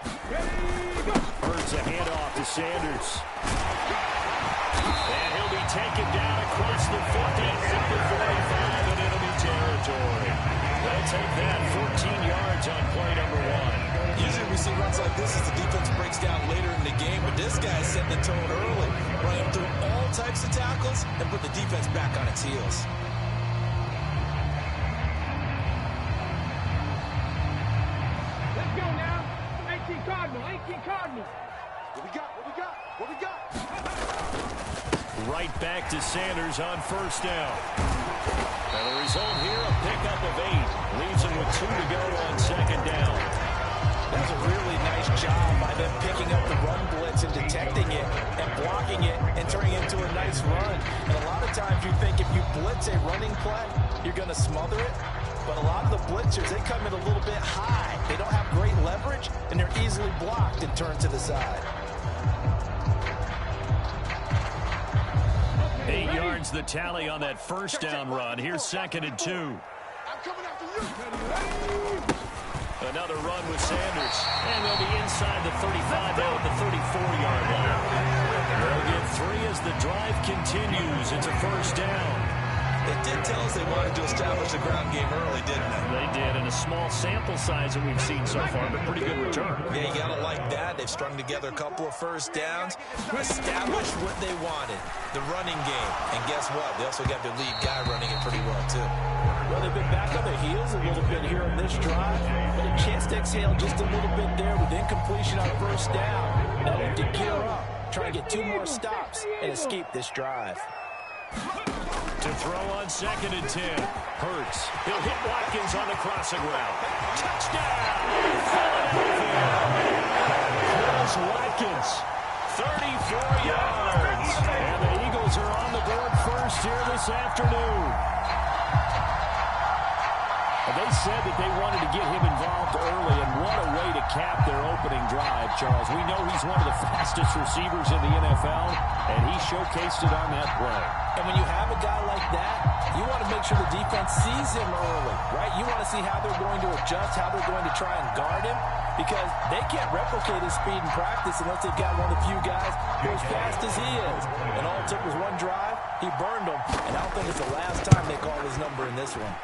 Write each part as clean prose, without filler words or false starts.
Hurts a handoff to Sanders. And he'll be taken down across the 50 at the 45 in enemy territory. They'll take that 14 yards on play number 1. Usually we see runs like this as the defense breaks down later in the game, but this guy set the tone early, running through all types of tackles and put the defense back on its heels. Let's go now. 18 Cardinal, 18 Cardinal. What we got? What we got? What we got? Right back to Sanders on first down. And the result here, a pickup of 8. Leaves him with 2 to go on second down. That's a really nice job by them picking up the run blitz and detecting it and blocking it and turning it into a nice run. And a lot of times you think if you blitz a running play, you're going to smother it. But a lot of the blitzers, they come in a little bit high. They don't have great leverage, and they're easily blocked and turned to the side. 8 yards the tally on that first down run. Here's second and 2. I'm coming after you. Another run with Sanders. And they'll be inside the 35 now at the 34-yard line. They'll get 3 as the drive continues. It's a first down. They did tell us they wanted to establish the ground game early, didn't they? They did, in a small sample size that we've seen so far, but pretty good return. Yeah, you got to like that. They've strung together a couple of first downs, established what they wanted, the running game. And guess what? They also got their lead guy running it pretty well, too. Well, they've been back on their heels a little bit here in this drive, but a chance to exhale just a little bit there with incompletion on first down. Now they have to gear up, try and get 2 more stops and escape this drive. To throw on second and 10. Hurts. He'll hit Watkins on the crossing route. Touchdown! Chris Watkins. 34 yards. And the Eagles are on the board first here this afternoon. They said that they wanted to get him involved early, and what a way to cap their opening drive, Charles. We know he's one of the fastest receivers in the NFL, and he showcased it on that play. And when you have a guy like that, you want to make sure the defense sees him early, right? You want to see how they're going to adjust, how they're going to try and guard him, because they can't replicate his speed in practice unless they've got one of the few guys who are as fast as he is. And all it took was one drive. He burned them, and I don't think it's the last time they call his number in this one.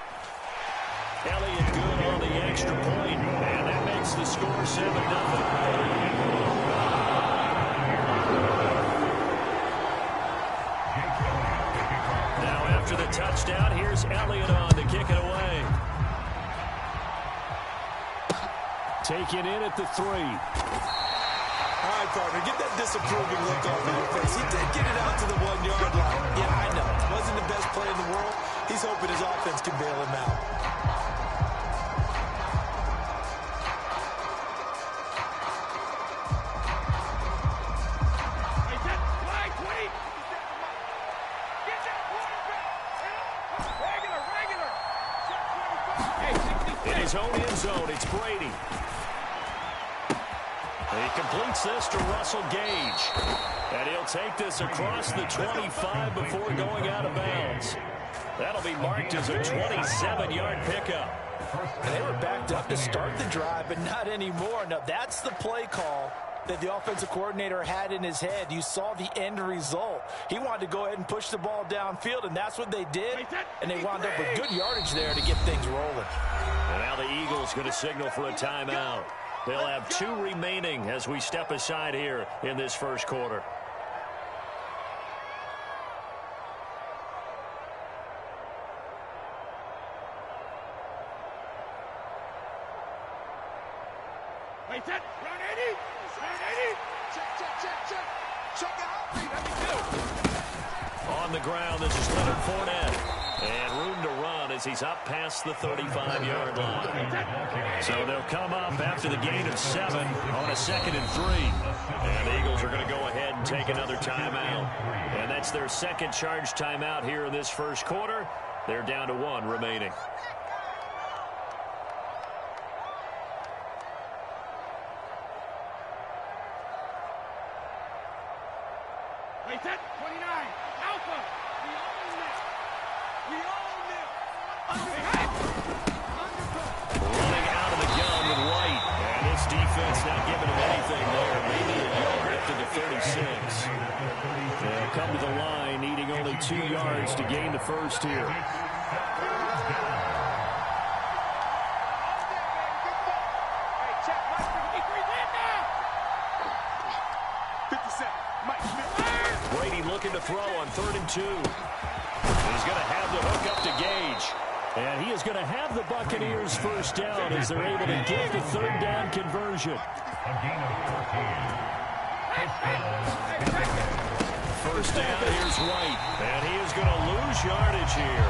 Elliott good on the extra point, and that makes the score 7-0. Now after the touchdown, here's Elliott on to kick it away. Taken in at the 3. All right, partner, get that disapproving look off of your face. He did get it out to the 1-yard line. Yeah, I know. Wasn't the best play in the world. He's hoping his offense can bail him out. In his own end zone, it's Brady. He completes this to Russell Gage. And he'll take this across the 25 before going out of bounds. That'll be marked as a 27-yard pickup. And they were backed up to start the drive, but not anymore. Now, that's the play call that the offensive coordinator had in his head. You saw the end result. He wanted to go ahead and push the ball downfield, and that's what they did. And they wound up with good yardage there to get things rolling. And now the Eagles going to signal for a timeout. They'll have 2 remaining as we step aside here in this first quarter. Wait, that. Run 80. Run 80. Check, check, check, check. Check out. On the ground, this is Leonard Fournette. And room to run as he's up past the 35-yard line. So they'll come up after the gain of 7 on a second and 3. And the Eagles are going to go ahead and take another timeout. And that's their second charge timeout here in this first quarter. They're down to 1 remaining. Wait, that. 29. Alpha. We own this. We own this. Running out of the gun with White. And this defense defense not giving him anything there. Maybe a yard up to the 36. They'll come to the line, needing only 2 yards to gain the first here. Brady looking to throw on 3rd and 2. He's going to have the hook up to Gage. And he is going to have the Buccaneers first down as they're able to get the 3rd down conversion. First down, here's White. And he is going to lose yardage here.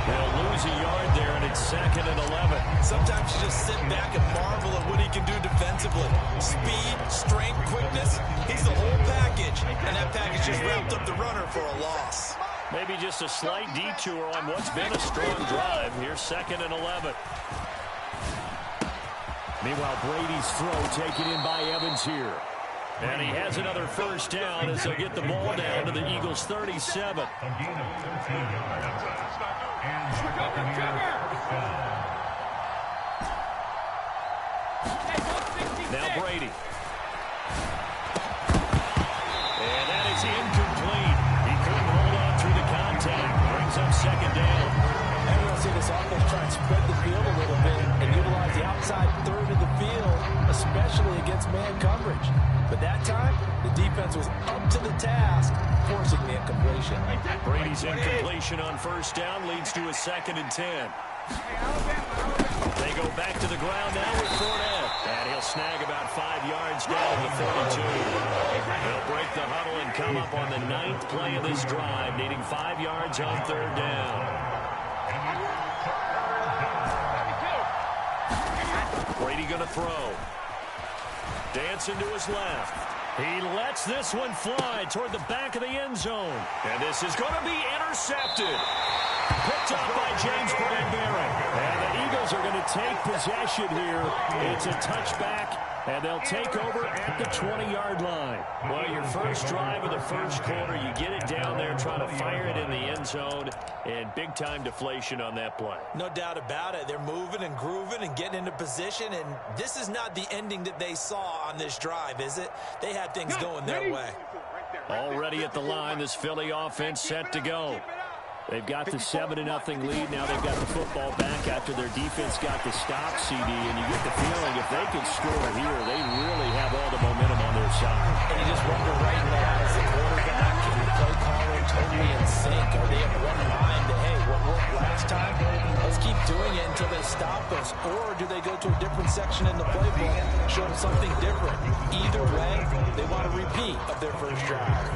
They'll lose a yard there, and it's 2nd and 11. Sometimes you just sit back and marvel at what he can do defensively. Speed, strength, quickness. He's the whole package. And that package just wrapped up the runner for a loss. Maybe just a slight detour on what's been a strong drive. Here's 2nd and 11. Meanwhile, Brady's throw taken in by Evans here. And he has another first down as they'll get the ball down to the Eagles' 37. Now Brady. And that is incomplete. He couldn't hold on through the contact. Brings up 2nd down. And we'll see this offense try and spread the field a little bit and utilize the outside 3rd of the field, especially against man coverage. But that time, the defense was up to the task, forcing the incompletion. Brady's incompletion on first down leads to a 2nd and 10. They go back to the ground now with Fournette. And he'll snag about 5 yards down to the 32. They'll break the huddle and come up on the 9th play of this drive, needing 5 yards on 3rd down. Brady going to throw. Dancing to his left. He lets this one fly toward the back of the end zone. And this is going to be intercepted. Picked up by James Bradbury. And the Eagles are going to take possession here. It's a touchback, and they'll take over at the 20-yard line. Well, your first drive of the first quarter, you get it down there, trying to fire it in the end zone, and big-time deflation on that play. No doubt about it. They're moving and grooving and getting into position, and this is not the ending that they saw on this drive, is it? They had things going their way. Already at the line, this Philly offense set to go. They've got the 7-0 lead. Now they've got the football back after their defense got the stop, CD. And you get the feeling if they can score here, they really have all the momentum on their side. And you just wonder right now, as the quarterback and the play caller totally in sync, are they of one mind that, hey, what worked last time, let's keep doing it until they stop us? Or do they go to a different section in the playbook, show them something different? Either way, they want a repeat of their first drive.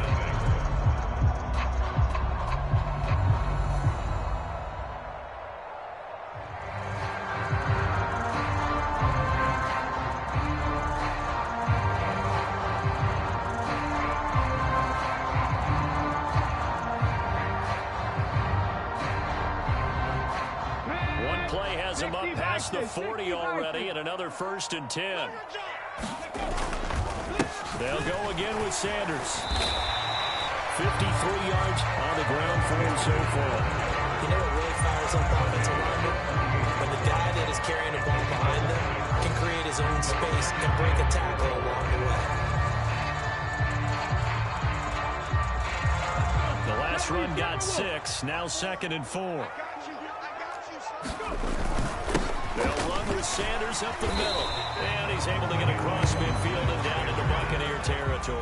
The 40 already, and another 1st and 10. They'll go again with Sanders. 53 yards on the ground for him so far. You know what really fires up offensive linemen? When the guy that is carrying the ball behind them can create his own space and break a tackle along the way. The last run got 6, now 2nd and 4. They'll run with Sanders up the middle. And he's able to get across midfield and down into Buccaneer territory.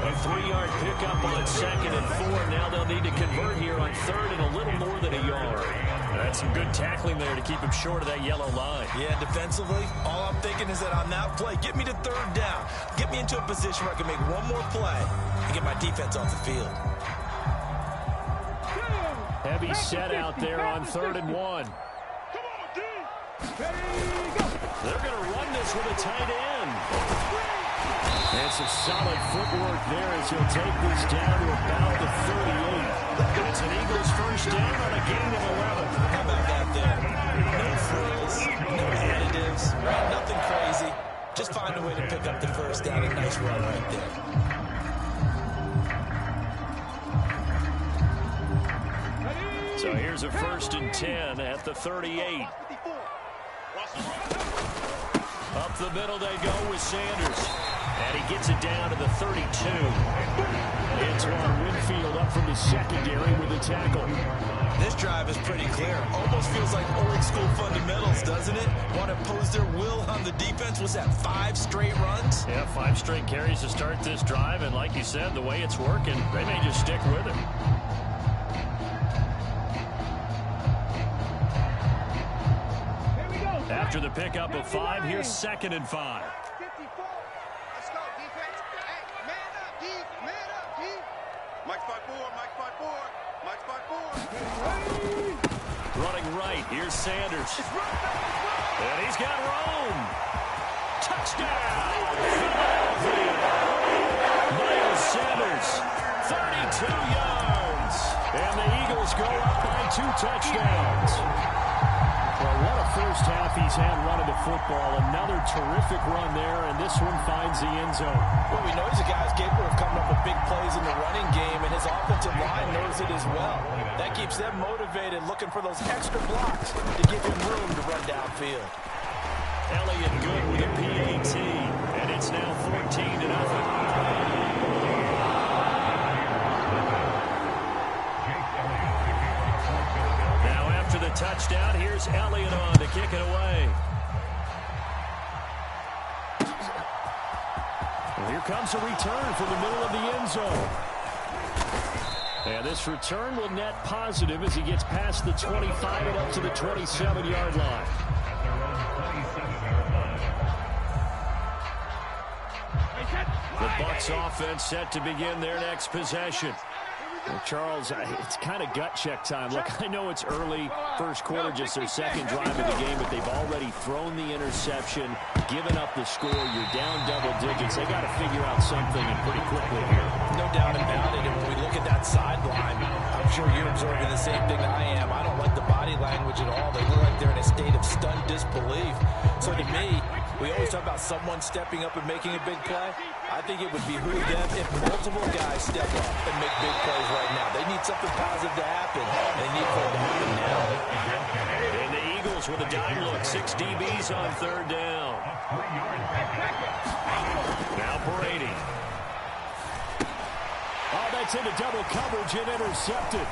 A 3-yard pickup on 2nd and 4. Now they'll need to convert here on 3rd and a little more than a yard. That's some good tackling there to keep him short of that yellow line. Yeah, defensively, all I'm thinking is that on that play, get me to 3rd down. Get me into a position where I can make one more play and get my defense off the field. Heavy set out there on 3rd and 1. They're going to run this with a tight end. And some solid footwork there as he'll take this down to about the 38. It's an Eagles first down on a gain of 11. How about that there? No frills, no additives, nothing crazy. Just find a way to pick up the first down. A nice run right there. So here's a 1st and 10 at the 38. Up Up the middle they go with Sanders. And he gets it down to the 32. Antoine Winfield up from the secondary with the tackle. This drive is pretty clear. Almost feels like old school fundamentals, doesn't it? Want to impose their will on the defense. Was that 5 straight runs? Yeah, 5 straight carries to start this drive. And like you said, the way it's working, they may just stick with it. After the pickup of 5, here's 2nd and 5. 54. Let's go, defense. Hey, man up, D. Man up, D. Mike 5-4, Mike 5-4, Mike 5-4. Running right, here's Sanders. And he's got Rome. Touchdown, Philadelphia. Miles Sanders, 32 yards. And the Eagles go up by 2 touchdowns. Well, what a first half he's had running the football. Another terrific run there, and this one finds the end zone. Well, we know he's a guy who's capable of coming up with big plays in the running game, and his offensive line knows it as well. That keeps them motivated, looking for those extra blocks to give him room to run downfield. Elliott good with a PAT, and it's now 14-0. After the touchdown, here's Elliott on to kick it away. Well, here comes a return from the middle of the end zone. And this return will net positive as he gets past the 25 and up to the 27-yard line. The Bucs offense set to begin their next possession. Well, Charles, it's kind of gut check time. Look, I know it's early, first quarter, just their second drive of the game, but they've already thrown the interception, given up the score. You're down double digits. They got to figure out something, and pretty quickly here. No doubt about it. And when we look at that sideline, I'm sure you're observing the same thing I am. I don't like the body language at all. They look like they're in a state of stunned disbelief. So to me, we always talk about someone stepping up and making a big play. I think it would behoove them if multiple guys step up and make big plays right now. They need something positive to happen. They need for it to happen now. And the Eagles with a dime look. 6 DBs on 3rd down. Now Brady. Oh, that's into double coverage and intercepted.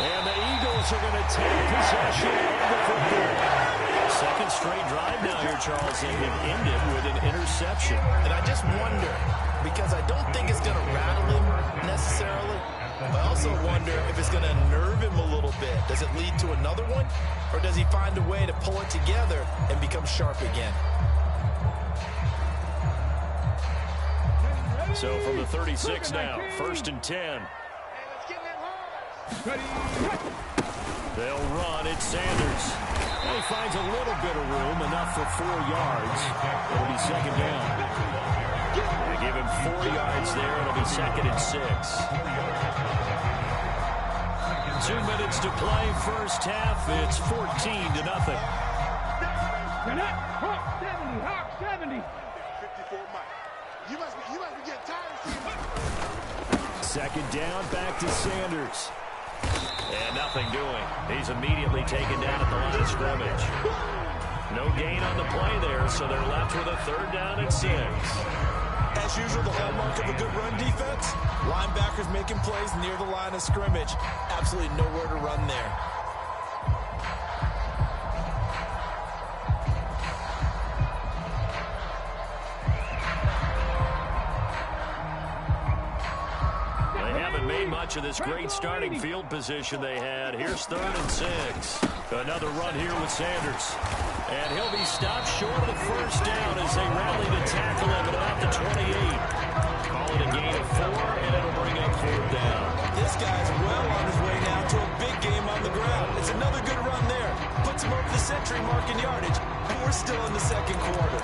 And the Eagles are going to take possession of the football. Second straight drive now here, Charles, and it ended with an interception. And I just wonder, because I don't think it's going to rattle him necessarily, but I also wonder if it's going to nerve him a little bit. Does it lead to another one? Or does he find a way to pull it together and become sharp again? So from the 36 now, 1st and 10. They'll run. It's Sanders. And he finds a little bit of room, enough for 4 yards. It'll be 2nd down. They give him 4 yards there. It'll be 2nd and 6. 2 minutes to play, first half. It's 14-0. Hawk 70. 54, Mike. You must be getting tired. 2nd down, back to Sanders. And nothing doing. He's immediately taken down at the line of scrimmage. No gain on the play there, so they're left with a 3rd down and 6. As usual, the hallmark of a good run defense, linebackers making plays near the line of scrimmage. Absolutely nowhere to run there. Much of this great starting field position they had. Here's 3rd and 6. Another run here with Sanders. And he'll be stopped short of the 1st down as they rally to tackle him at about the 28. Call it a gain of 4, and it'll bring up 4th down. This guy's well on his way now to a big game on the ground. It's another good run there. Puts him over the century mark in yardage, and we're still in the 2nd quarter.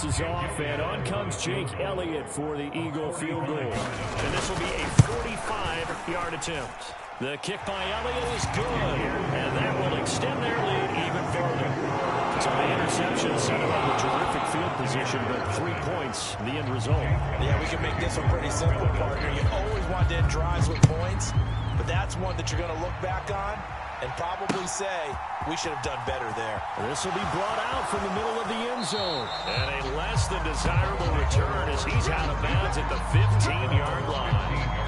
Is off, and on comes Jake Elliott for the Eagle field goal. And this will be a 45-yard attempt. The kick by Elliott is good, and that will extend their lead even further. So the interception set him up a terrific field position, but 3 points, the end result. Yeah, we can make this one pretty simple, partner. You always want to end drives with points, but that's one that you're going to look back on and probably say, we should have done better there. This will be brought out from the middle of the end zone. And a less than desirable return as he's out of bounds at the 15-yard line.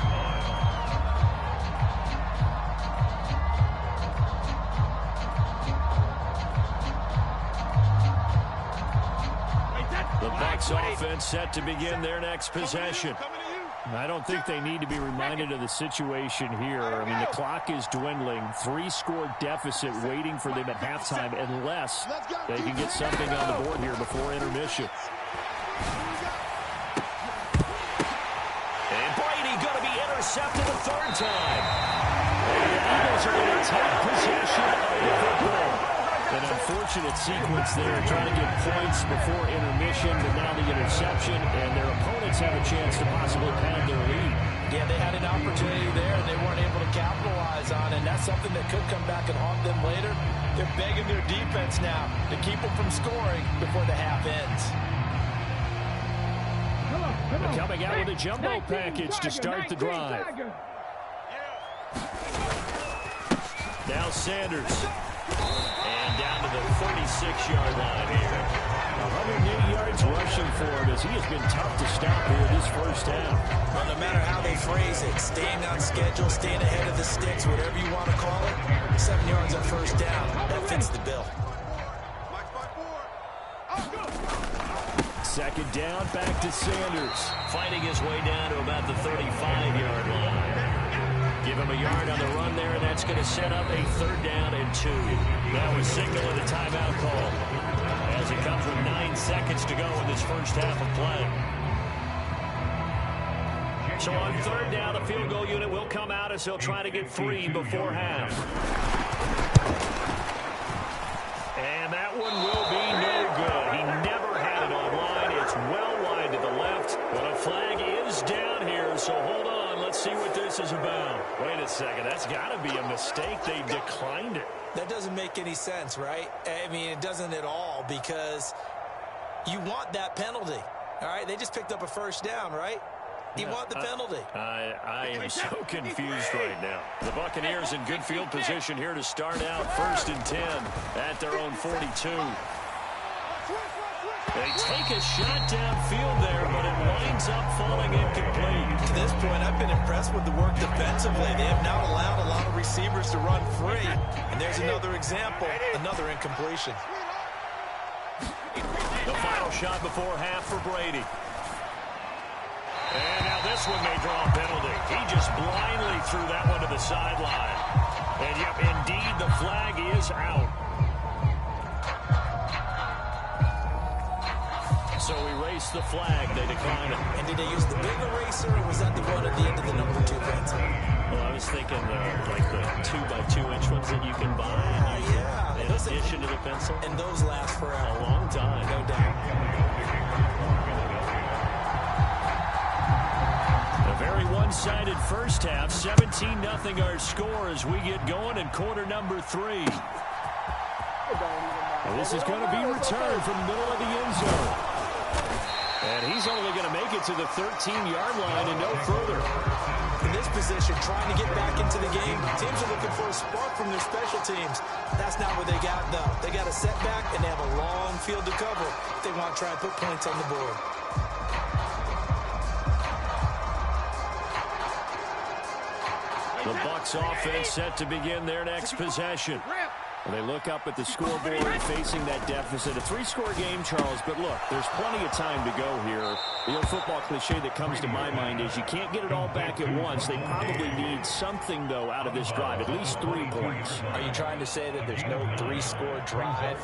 The Bucs offense set to begin their next possession. I don't think they need to be reminded of the situation here. I mean, the clock is dwindling. 3-score deficit waiting for them at halftime unless they can get something on the board here before intermission. And Brady going to be intercepted a third time. And the Eagles are going to take possession of the football. An unfortunate sequence there, trying to get points before intermission, but now the interception, and their opponents have a chance to possibly pad their lead. Yeah, they had an opportunity there, and they weren't able to capitalize on it, and that's something that could come back and haunt them later. They're begging their defense now to keep them from scoring before the half ends. They're coming out with a jumbo package to start the drive. Now Sanders. And down to the 36-yard line here. 108 yards rushing for him as he has been tough to stop here this first half. Well, no matter how they phrase it, staying on schedule, staying ahead of the sticks, whatever you want to call it, 7 yards on first down, that fits the bill. Second down, back to Sanders. Fighting his way down to about the 35-yard line. Give him a yard on the run there, and that's going to set up a 3rd down and 2. Now we signal a timeout call as it comes with 9 seconds to go in this first half of play. So on 3rd down, the field goal unit will come out as they'll try to get 3 before half. And that one will be no good. He never had it on line. It's well wide to the left, but a flag is down here, so hold on. Let's see what this is about. Wait a second. That's got to be a mistake. They declined it. That doesn't make any sense, right? I mean, it doesn't at all because you want that penalty. All right? They just picked up a first down, right? You want the penalty. I am so confused right now. The Buccaneers in good field position here to start out 1st and 10 at their own 42. They take a shot downfield there, but it winds up falling incomplete. To this point, I've been impressed with the work defensively. They have not allowed a lot of receivers to run free. And there's another example, another incompletion. The final shot before half for Brady. And now this one may draw a penalty. He just blindly threw that one to the sideline. And yep, indeed, the flag is out. So erase the flag. They decline it. And did they use the big eraser, or was that the one at the end of the number 2 pencil? Well, I was thinking like the 2x2-inch ones that you can buy. Yeah. In addition to the pencil. And those last forever. A long time. No doubt. A very one-sided first half. 17-0 our score as we get going in quarter number 3. And this is going to be returned from the middle of the end zone. And he's only going to make it to the 13-yard line and no further. In this position, trying to get back into the game, teams are looking for a spark from their special teams. That's not what they got, though. They got a setback, and they have a long field to cover if they want to try and put points on the board. The Bucs offense set to begin their next possession. They look up at the scoreboard facing that deficit. A 3-score game, Charles, but look, there's plenty of time to go here. The old football cliche that comes to my mind is you can't get it all back at once. They probably need something, though, out of this drive, at least 3 points. Are you trying to say that there's no 3-score drive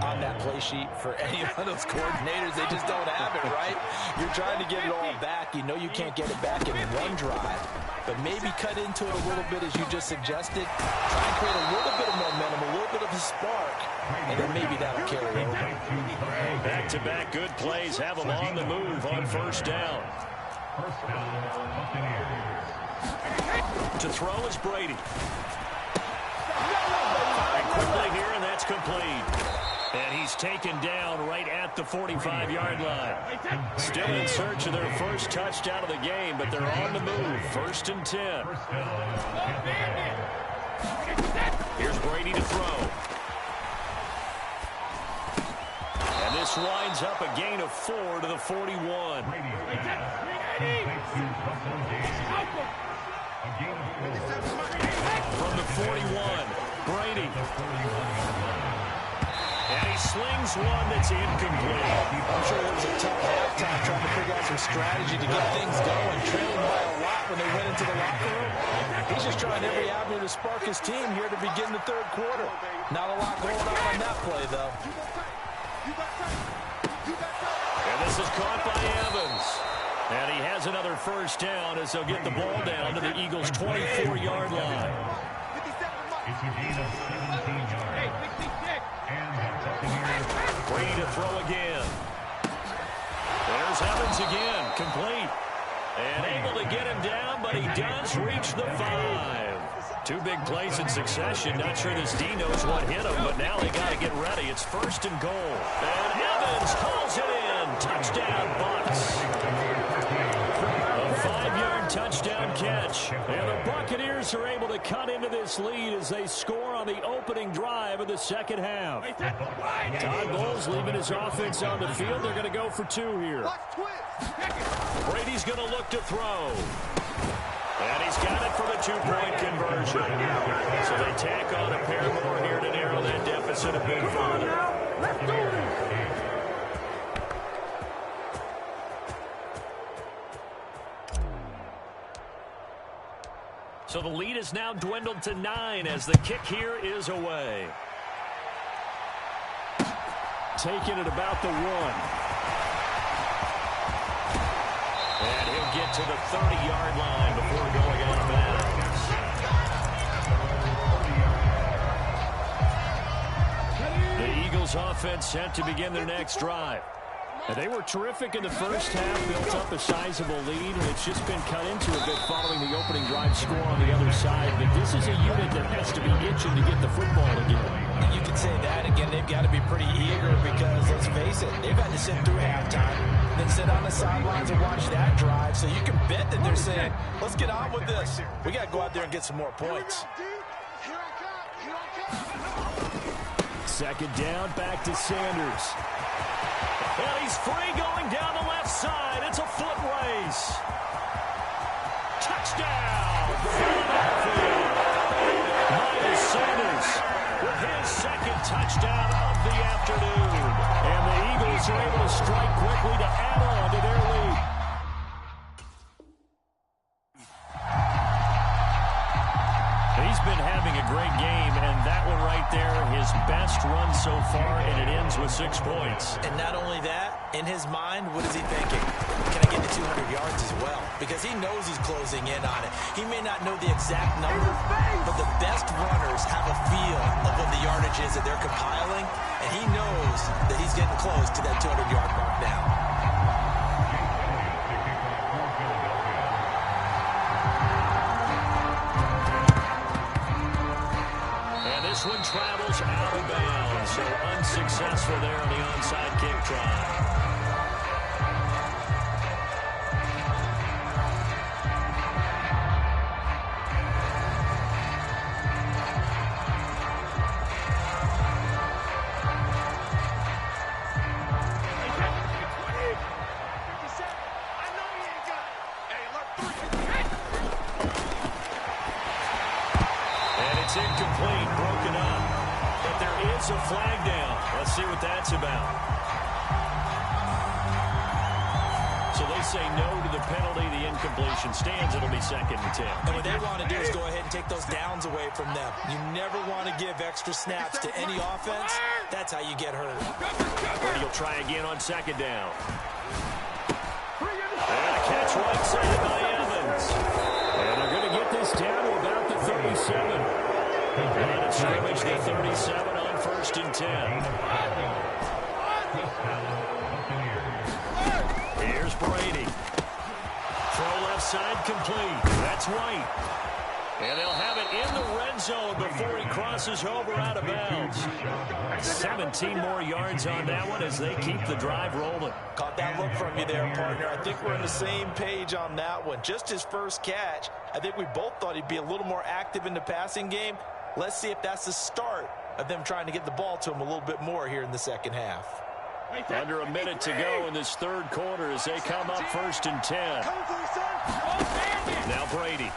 on that play sheet for any of those coordinators? They just don't have it, right? You're trying to get it all back. You know you can't get it back in one drive, but maybe cut into it a little bit as you just suggested. Try and create a little bit of momentum, a little bit of a spark, and then maybe that'll carry over. Back-to-back good plays have them on the move on first down. To throw is Brady. Firing quickly here, and that's complete. And he's taken down right at the 45-yard line. Still in search of their first touchdown of the game, but they're on the move. 1st and 10. Here's Brady to throw. And this winds up a gain of 4 to the 41. From the 41, Brady. And he slings one that's incomplete. I'm sure it was a tough halftime trying to figure out some strategy to get things going, trailing by a lot when they went into the locker room. He's just trying every avenue to spark his team here to begin the 3rd quarter. Not a lot going on that play, though. And this is caught by Evans. And he has another first down as they'll get the ball down to the Eagles' 24-yard line. Brady to throw again. There's Evans again, complete. And able to get him down, but he does reach the 5. 2 big plays in succession. Not sure this D knows what hit him, but now they got to get ready. It's 1st and goal. And Evans hauls it in. Touchdown, Bucs. A 5-yard touchdown catch. And the Buccaneers are able to cut into this lead as they score on the opening drive of the 2nd half. Todd Bowles leaving his offense on the field. They're going to go for 2 here. Brady's going to look to throw. And he's got it for the 2-point conversion. So they tack on a pair more here to narrow that deficit a bit further. Let's do this. So the lead is now dwindled to 9 as the kick here is away. Taking it about the 1. And he'll get to the 30-yard line before going out of bounds. The Eagles offense set to begin their next drive. And they were terrific in the first half, built up a sizable lead, and it's just been cut into a bit following the opening drive score on the other side. But this is a unit that has to be itching to get the football again. You could say that. Again, they've got to be pretty eager because, let's face it, they've had to sit through halftime, then sit on the sidelines and watch that drive. So you can bet that they're saying, let's get on with this. We got to go out there and get some more points. 2nd down, back to Sanders. And he's free going down the left side. It's a foot race. Touchdown, Philadelphia. Miles Sanders with his 2nd touchdown of the afternoon. And the Eagles are able to strike quickly to add on to their lead. He's been having a great game, and that one right there, his best run so far, and it ends with 6 points. And not only that, in his mind, what is he thinking? Can I get to 200 yards as well? Because he knows he's closing in on it. He may not know the exact number, but the best runners have a feel of what the yardage is that they're compiling, and he knows that he's getting close to that 200-yard mark now. This one travels out of bounds, so unsuccessful there on the onside kick try. Incomplete, broken up. But there is a flag down. Let's see what that's about. So they say no to the penalty. The incompletion stands. It'll be 2nd and 10. And what they want to do is go ahead and take those downs away from them. You never want to give extra snaps to any offense. That's how you get hurt. Brady will try again on 2nd down. And a catch right side by Evans. And they're going to get this down to about the 37. And it's scrimmage the 37 on 1st and 10. Here's Brady. Throw left side complete. That's White. And they'll have it in the red zone before he crosses over out of bounds. 17 more yards on that one as they keep the drive rolling. Caught that look from you there, partner. I think we're on the same page on that one. Just his first catch. I think we both thought he'd be a little more active in the passing game. Let's see if that's the start of them trying to get the ball to him a little bit more here in the second half. Under a minute to go in this third quarter as they come up 1st and 10. Now Brady.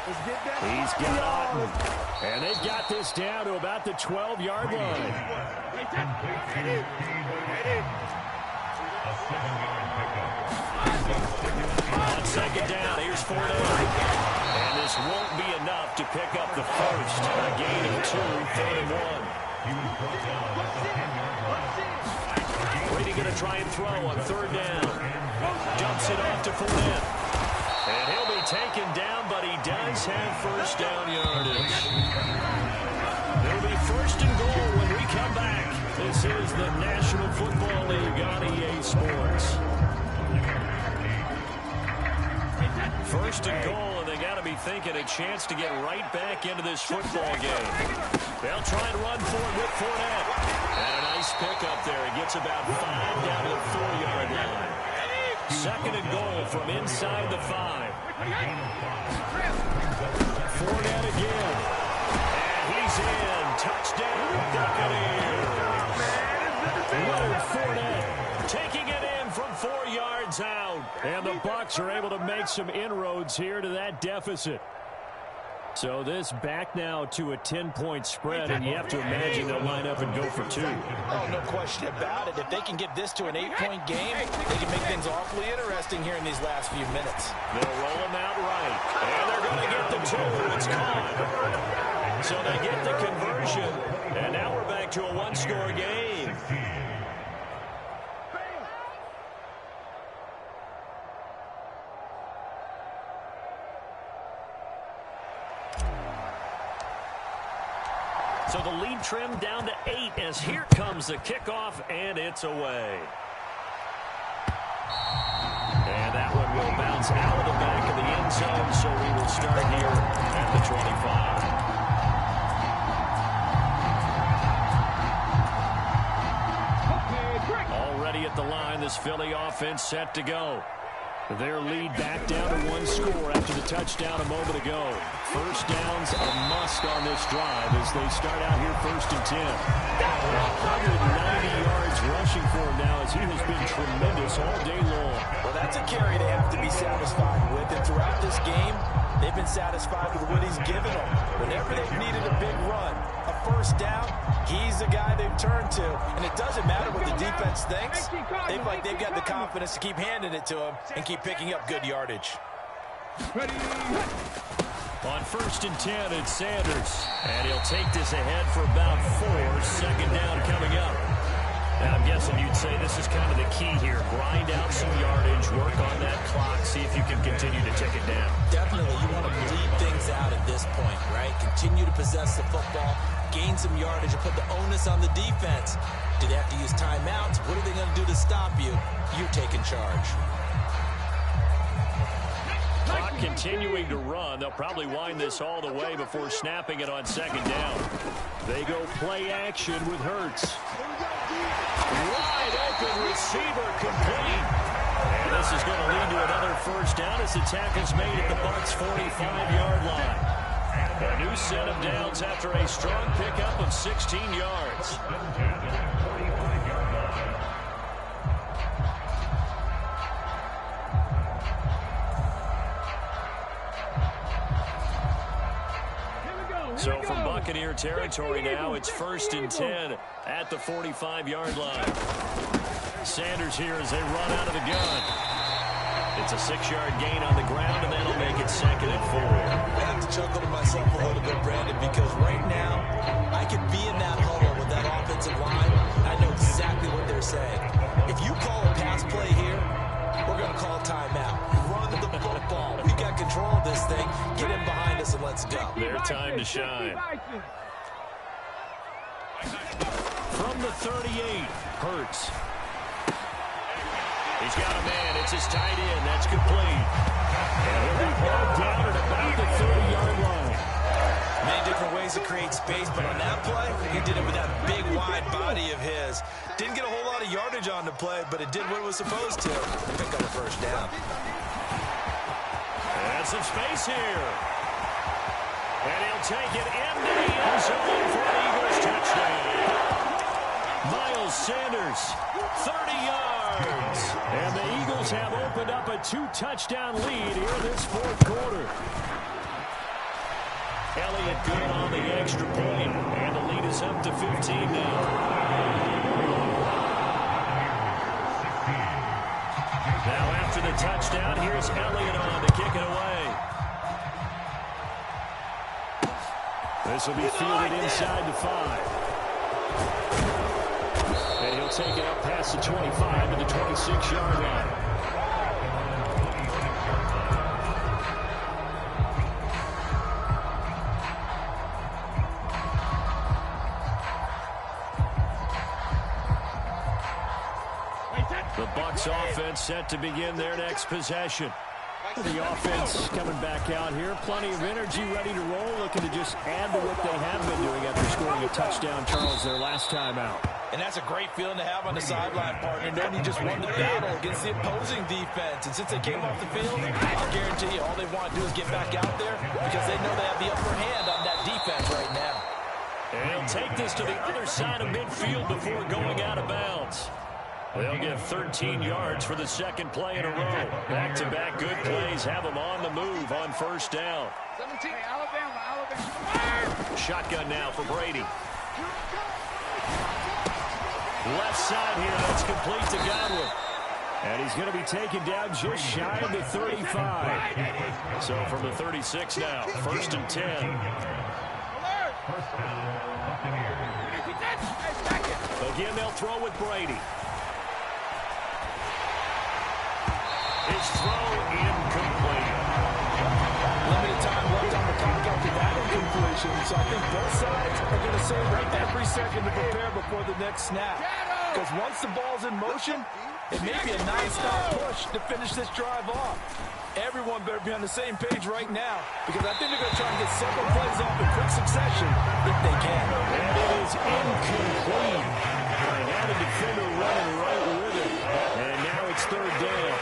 He's got Otten. And they've got this down to about the 12-yard line. On second down, here's Fournette. And this won't be enough to pick up the first. A gain of 2, 3rd and 1. Brady going to try and throw on 3rd down. Dumps it off to Fournette. And he'll be taken down, but he does have first down yardage. It'll be 1st and goal when we come back. This is the National Football League on EA Sports. 1st and goal, and they got to be thinking a chance to get right back into this football game. They'll try and run for it with Fournette. And a nice pickup there. He gets about 5 down to the 4-yard line. 2nd and goal from inside the 5. Fournette again. And he's in. Touchdown, Buccaneers. Leonard Fournette taking it in from 4 yards out. And the Bucs are able to make some inroads here to that deficit. So this back now to a 10-point spread, and you have to imagine they'll line up and go for 2. Oh, no question about it. If they can get this to an 8-point game, they can make things awfully interesting here in these last few minutes. They'll roll them out right, and they're going to get the 2. It's caught. So they get the conversion, and now we're back to a 1-score game. So the lead trimmed down to 8 as here comes the kickoff, and it's away. And that one will bounce out of the back of the end zone, so we will start here at the 25. Already at the line, this Philly offense set to go. Their lead back down to 1 score after the touchdown a moment ago. First down's a must on this drive as they start out here 1st and 10. 190 yards rushing for him now as he has been tremendous all day long. Well, that's a carry they have to be satisfied with. And throughout this game, they've been satisfied with what he's given them. Whenever they've needed a big run, a first down, he's the guy they've turned to. And it doesn't matter what the defense thinks. They've got the confidence to keep handing it to him and keep picking up good yardage. On 1st and 10, it's Sanders. And he'll take this ahead for about 4. 2nd down coming up. Now, I'm guessing you'd say this is kind of the key here. Grind out some yardage, work on that clock, see if you can continue to tick it down. Definitely, you want to bleed things out at this point, right? Continue to possess the football, gain some yardage, and put the onus on the defense. Do they have to use timeouts? What are they going to do to stop you? You're taking charge. Clock continuing to run. They'll probably wind this all the way before snapping it on 2nd down. They go play action with Hurts. Wide open receiver complete. And this is going to lead to another first down as the tackle's made at the Bucs' 45-yard line. A new set of downs after a strong pickup of 16 yards. So from Buccaneer territory now, it's 1st and 10 at the 45-yard line. Sanders here as they run out of the gun. It's a 6-yard gain on the ground, and that'll make it 2nd and 4. I have to chuckle to myself a little bit, Brandon, because right now I could be in that huddle with that offensive line. I know exactly what they're saying. If you call a pass play here, we're going to call timeout. Run the football. We got control of this thing. Get in behind us and let's go. Their time to shine. From the 38, Hurts. He He's got a man. It's his tight end. That's complete. And he'll be brought down at about the 30-yard line. Many different ways to create space, but on that play, he did it with that big, wide body of his. Didn't get a whole lot of yardage on the play, but it did what it was supposed to. Pick up a first down. And some space here. And he'll take it into the end zone for an Eagles touchdown. Miles Sanders, 30 yards. And the Eagles have opened up a 2-touchdown lead here in this fourth quarter. Elliott good on the extra point, and the lead is up to 15 now. Now after the touchdown, here's Elliott on to kick it away. This will be fielded inside the 5. And he'll take it up past the 25 to the 26-yard line. The Bucs offense set to begin their next possession. The offense coming back out here. Plenty of energy, ready to roll, looking to just add to what they have been doing after scoring a touchdown, Charles, their last time out. And that's a great feeling to have on the sideline, partner, knowing you just won the battle against the opposing defense. And since they came off the field, I'll guarantee you all they want to do is get back out there because they know they have the upper hand on that defense right now. And he'll take this to the other side of midfield before going out of bounds. They'll get 13 yards for the second play in a row. Back-to-back good plays have them on the move on first down. 17, Alabama. Shotgun now for Brady. Left side here, that's complete to Godwin. And he's going to be taken down just shy of the 35. So from the 36 now, 1st and 10. Again, they'll throw with Brady. His throw incomplete. Limited time left on the clock after that incompletion. So I think both sides are going to save every second to prepare before the next snap. Because once the ball's in motion, it may be a non-stop push to finish this drive off. Everyone better be on the same page right now because I think they're going to try and get several plays off in quick succession if they can. And it is incomplete. They had a defender running right with it. And now it's 3rd down.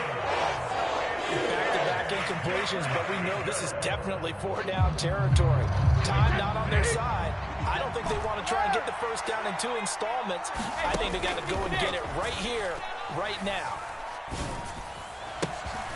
Back-to-back incompletions, but we know this is definitely 4-down territory. Time not on their side. I don't think they want to try and get the first down in 2 installments. I think they got to go and get it right here, right now.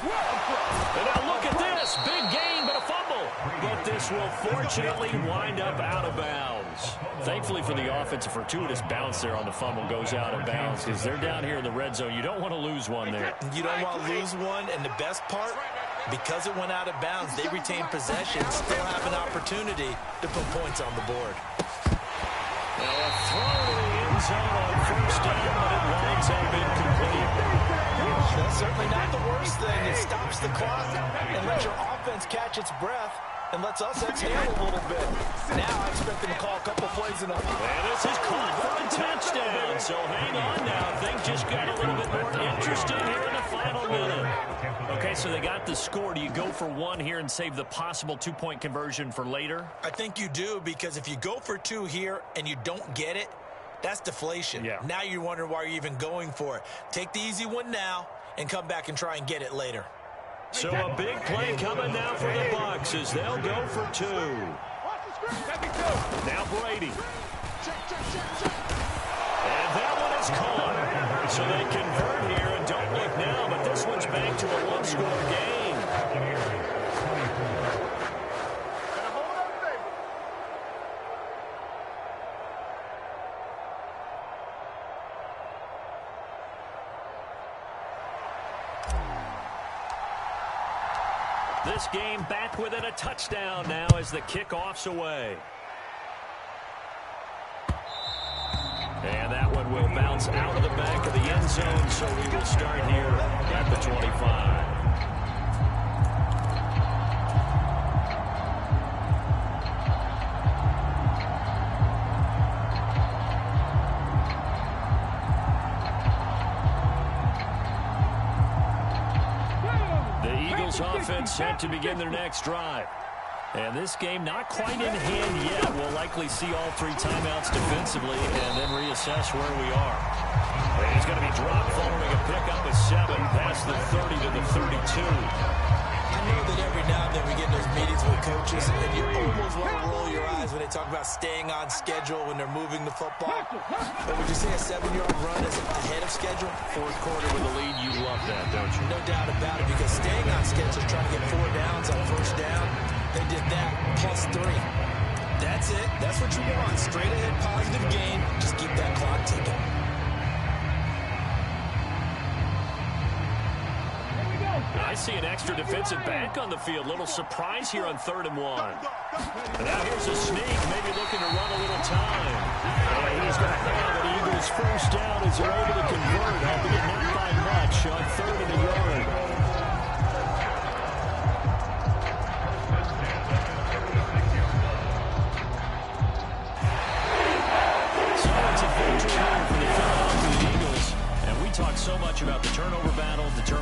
And now look at this. Big gain, but a fumble. But this will fortunately wind up out of bounds. Thankfully for the offense, a fortuitous bounce there on the fumble goes out of bounds because they're down here in the red zone. You don't want to lose one there. You don't want to lose one, and the best part, because it went out of bounds, they retain possession, still have an opportunity to put points on the board. Now a throw to the end zone on 1st down, but it winds up incomplete. That's certainly not the worst thing. It stops the clock and lets your offense catch its breath and lets us exhale a little bit. Now I expect them to call a couple plays in a... And this is caught for a touchdown. So hang on now. Things just got a little bit more interesting here in the final minute. Okay, so they got the score. Do you go for 1 here and save the possible 2-point conversion for later? I think you do, because if you go for 2 here and you don't get it, that's deflation. Yeah. Now you wonder why you're even going for it. Take the easy one now and come back and try and get it later. So a big play coming now for the Bucs as they'll go for 2. Now Brady. And that one is caught. So they convert here and don't look now, but this one's back to a 1-score game. This game back within a touchdown now as the kickoff's away. And that one will bounce out of the back of the end zone, so we will start here at the 25. Eagles offense set to begin their next drive. And this game not quite in hand yet. We'll likely see all 3 timeouts defensively and then reassess where we are. And he's going to be dropped following a pickup of 7 past the 30 to the 32. I know that every now and then we get in those meetings with coaches, and you almost want to roll your eyes when they talk about staying on schedule when they're moving the football. But would you say a 7-yard run is ahead of schedule? Fourth quarter with a lead, you love that, don't you? No doubt about it, because staying on schedule, trying to get 4 downs on first down, they did that plus 3. That's it. That's what you want. Straight ahead positive gain. Just keep that clock ticking. I see an extra defensive back on the field. Little surprise here on 3rd and 1. And now here's a sneak, maybe looking to run a little time. And he's going to have an Eagles first down as they're able to convert, albeit not by much on 3rd and a yard. So it's a victory for the Philadelphia Eagles. And we talk so much about the turnover battle, the turnover